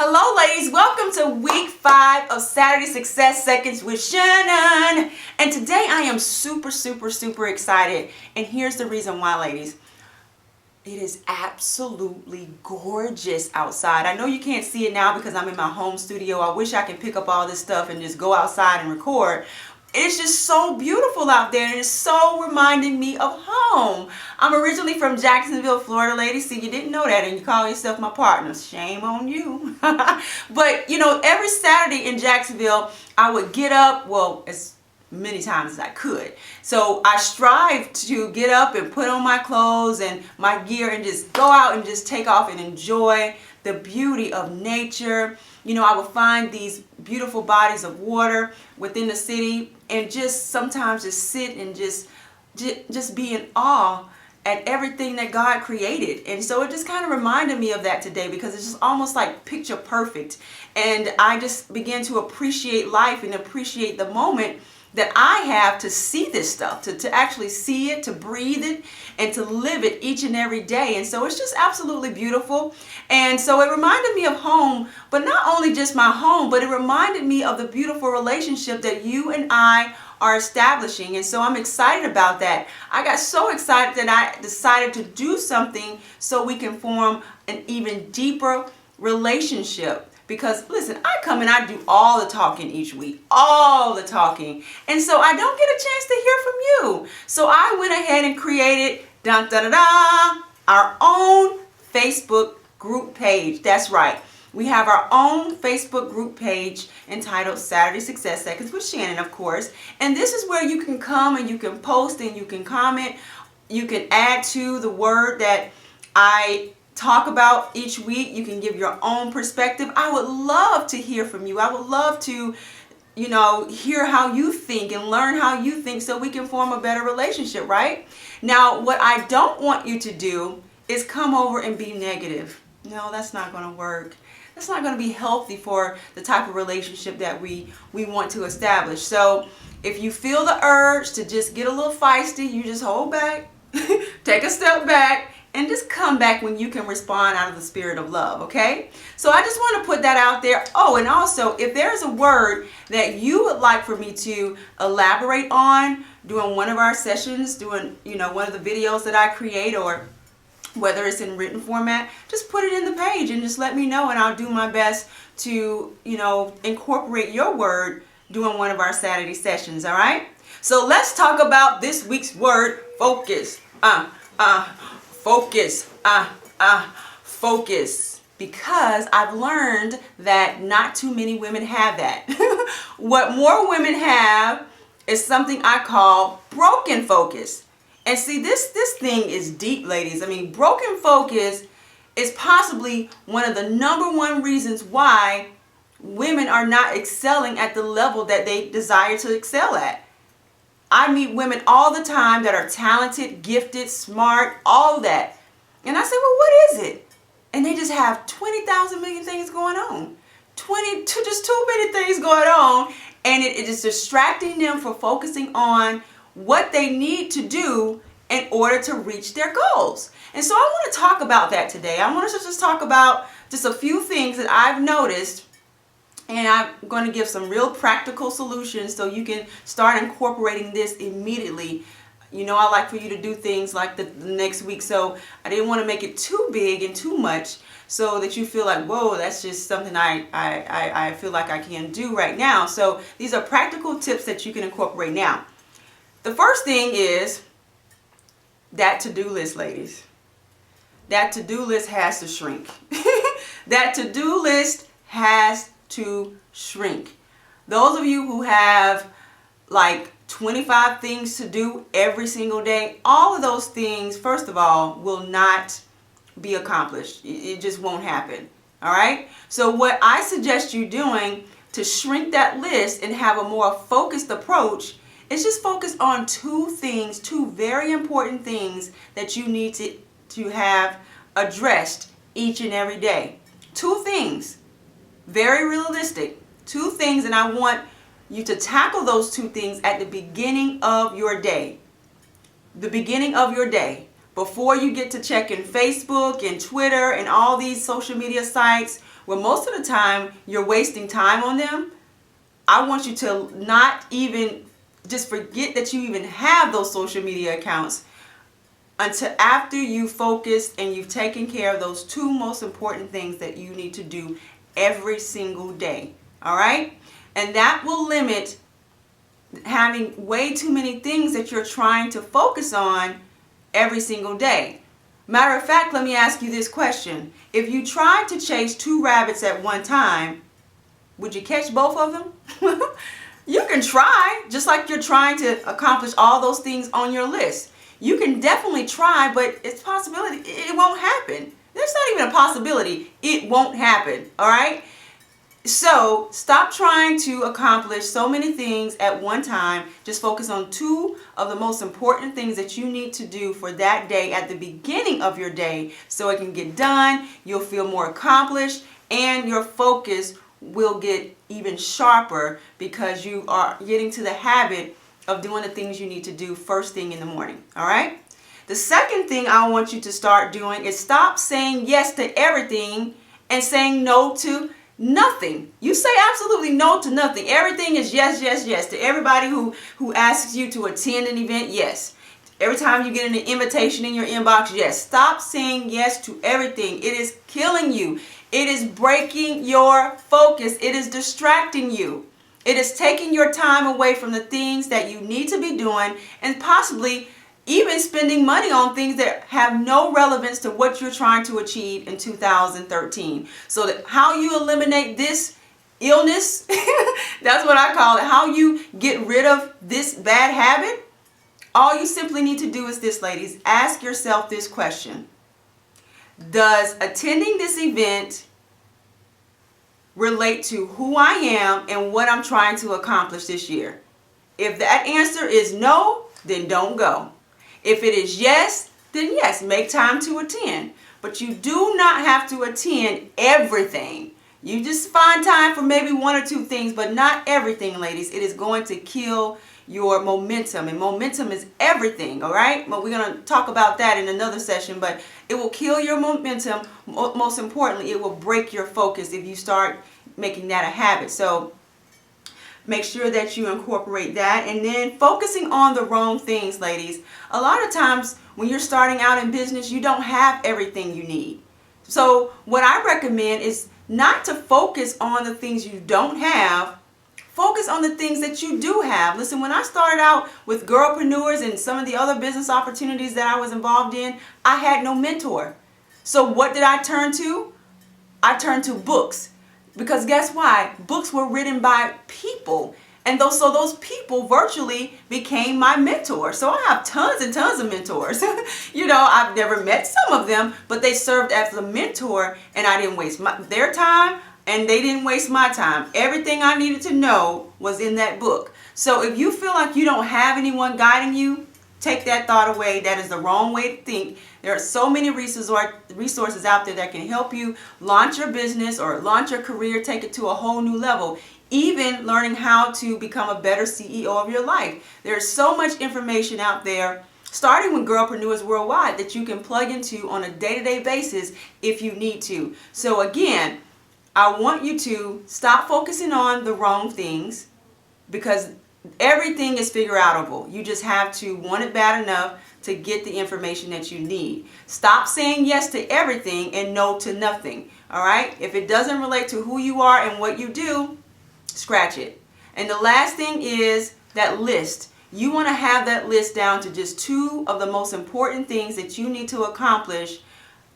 Hello ladies, welcome to week 5 of Saturday Success Seconds with Shannon. And today I am super excited. And here's the reason why, ladies. It is absolutely gorgeous outside. I know you can't see it now because I'm in my home studio. I wish I could pick up all this stuff and just go outside and record. It's just so beautiful out there, and it's so reminding me of home. I'm originally from Jacksonville, Florida, ladies. See, you didn't know that, and you call yourself my partner. Shame on you. But, you know, every Saturday in Jacksonville, I would get up, well, as many times as I could. So I strive to get up and put on my clothes and my gear and just go out and just take off and enjoy the beauty of nature. You know, I would find these beautiful bodies of water within the city and just sometimes just sit and just be in awe at everything that God created. And so it just kind of reminded me of that today because it's just almost like picture perfect. And I just began to appreciate life and appreciate the moment that I have to see this stuff, to actually see it, to breathe it, and to live it each and every day. And so it's just absolutely beautiful. And so it reminded me of home, but not only just my home, but it reminded me of the beautiful relationship that you and I are establishing. And so I'm excited about that. I got so excited that I decided to do something so we can form an even deeper relationship. Because listen, I come and I do all the talking each week, all the talking. And so I don't get a chance to hear from you. So I went ahead and created our own Facebook group page. That's right. We have our own Facebook group page entitled Saturday Success Seconds with Shannon, of course. And this is where you can come and you can post and you can comment. You can add to the word that I talk about each week. You can give your own perspective. I would love to hear from you. I would love to, you know, hear how you think and learn how you think so we can form a better relationship, right? Now, what I don't want you to do is come over and be negative. No, that's not going to work. That's not going to be healthy for the type of relationship that we want to establish. So if you feel the urge to just get a little feisty, you just hold back, take a step back, and just come back when you can respond out of the spirit of love, okay? So I just want to put that out there. Oh, and also, if there's a word that you would like for me to elaborate on during one of our sessions, doing, you know, one of the videos that I create, or whether it's in written format, just put it in the page and just let me know, and I'll do my best to, you know, incorporate your word during one of our Saturday sessions, all right? So let's talk about this week's word, focus. Focus, focus, because I've learned that not too many women have that. What more women have is something I call broken focus. And see, this thing is deep, ladies. I mean, broken focus is possibly one of the #1 reasons why women are not excelling at the level that they desire to excel at. I meet women all the time that are talented, gifted, smart, all that. And I say, well, what is it? And they just have 20,000 million things going on. Just too many things going on. And it is distracting them from focusing on what they need to do in order to reach their goals. And so I want to talk about that today. I want to just talk about just a few things that I've noticed. And I'm going to give some real practical solutions so you can start incorporating this immediately. You know, I like for you to do things like the next week. So I didn't want to make it too big and too much so that you feel like, whoa, that's just something I feel like I can do right now. So these are practical tips that you can incorporate now. The first thing is that to-do list, ladies. That to-do list has to shrink. That to-do list has to shrink. Those of you who have like 25 things to do every single day, all of those things, first of all, will not be accomplished. It just won't happen. All right? So what I suggest you doing to shrink that list and have a more focused approach is just focus on 2 things, 2 very important things that you need to have addressed each and every day. 2 things. Very realistic. 2 things, and I want you to tackle those 2 things at the beginning of your day. The beginning of your day. Before you get to checking Facebook and Twitter and all these social media sites, where most of the time you're wasting time on them, I want you to not even just forget that you even have those social media accounts until after you focus and you've taken care of those two most important things that you need to do every single day. All right? And that will limit having way too many things that you're trying to focus on every single day. Matter of fact, let me ask you this question. If you tried to chase 2 rabbits at one time, would you catch both of them? You can try, just like you're trying to accomplish all those things on your list. You can definitely try, but it's a possibility it won't happen. There's not even a possibility it won't happen, all right? So stop trying to accomplish so many things at one time. Just focus on 2 of the most important things that you need to do for that day at the beginning of your day so it can get done, you'll feel more accomplished, and your focus will get even sharper because you are getting to the habit of doing the things you need to do first thing in the morning. All right? The second thing I want you to start doing is stop saying yes to everything and saying no to nothing. You say absolutely no to nothing. Everything is yes, yes, yes. To everybody who asks you to attend an event, yes. Every time you get an invitation in your inbox, yes. Stop saying yes to everything. It is killing you. It is breaking your focus. It is distracting you. It is taking your time away from the things that you need to be doing and possibly even spending money on things that have no relevance to what you're trying to achieve in 2013. So that how you eliminate this illness, that's what I call it, how you get rid of this bad habit, all you simply need to do is this, ladies. Ask yourself this question. Does attending this event relate to who I am and what I'm trying to accomplish this year? If that answer is no, then don't go. If it is yes, then yes, make time to attend. But you do not have to attend everything. You just find time for maybe 1 or 2 things, but not everything, ladies. It is going to kill your momentum, and momentum is everything, all right? But we're going to talk about that in another session, but it will kill your momentum. Most importantly, it will break your focus if you start making that a habit. So make sure that you incorporate that. And then focusing on the wrong things, ladies. A lot of times when you're starting out in business, you don't have everything you need. So what I recommend is not to focus on the things you don't have. Focus on the things that you do have. Listen, when I started out with Girlpreneurs and some of the other business opportunities that I was involved in, I had no mentor. So what did I turn to? I turned to books. Because guess why? Books were written by people. And those people virtually became my mentors. So I have tons and tons of mentors. You know, I've never met some of them, but they served as a mentor, and I didn't waste their time, and they didn't waste my time. Everything I needed to know was in that book. So if you feel like you don't have anyone guiding you, take that thought away. That is the wrong way to think. There are so many resources out there that can help you launch your business or launch your career, take it to a whole new level. Even learning how to become a better CEO of your life. There's so much information out there, starting with Girlpreneurs Worldwide, that you can plug into on a day-to-day basis if you need to. So again, I want you to stop focusing on the wrong things, because everything is figure outable. You just have to want it bad enough to get the information that you need. Stop saying yes to everything and no to nothing. All right? If it doesn't relate to who you are and what you do, scratch it. And the last thing is that list. You want to have that list down to just 2 of the most important things that you need to accomplish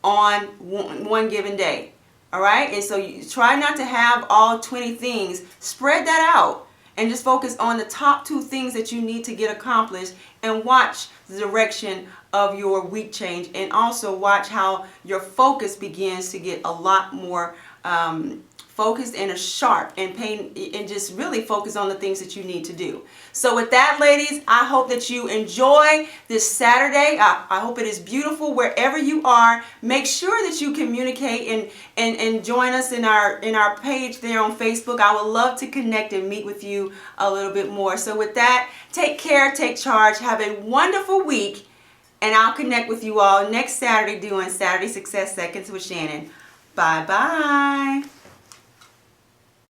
on one given day. All right? And so you try not to have all 20 things. Spread that out and just focus on the top 2 things that you need to get accomplished, and watch the direction of your week change, and also watch how your focus begins to get a lot more focused and sharp, and just really focus on the things that you need to do. So with that, ladies, I hope that you enjoy this Saturday. I hope it is beautiful wherever you are. Make sure that you communicate and join us in our page there on Facebook. I would love to connect and meet with you a little bit more. So with that, take care, take charge, have a wonderful week, and I'll connect with you all next Saturday doing Saturday Success Seconds with Shannon. Bye-bye.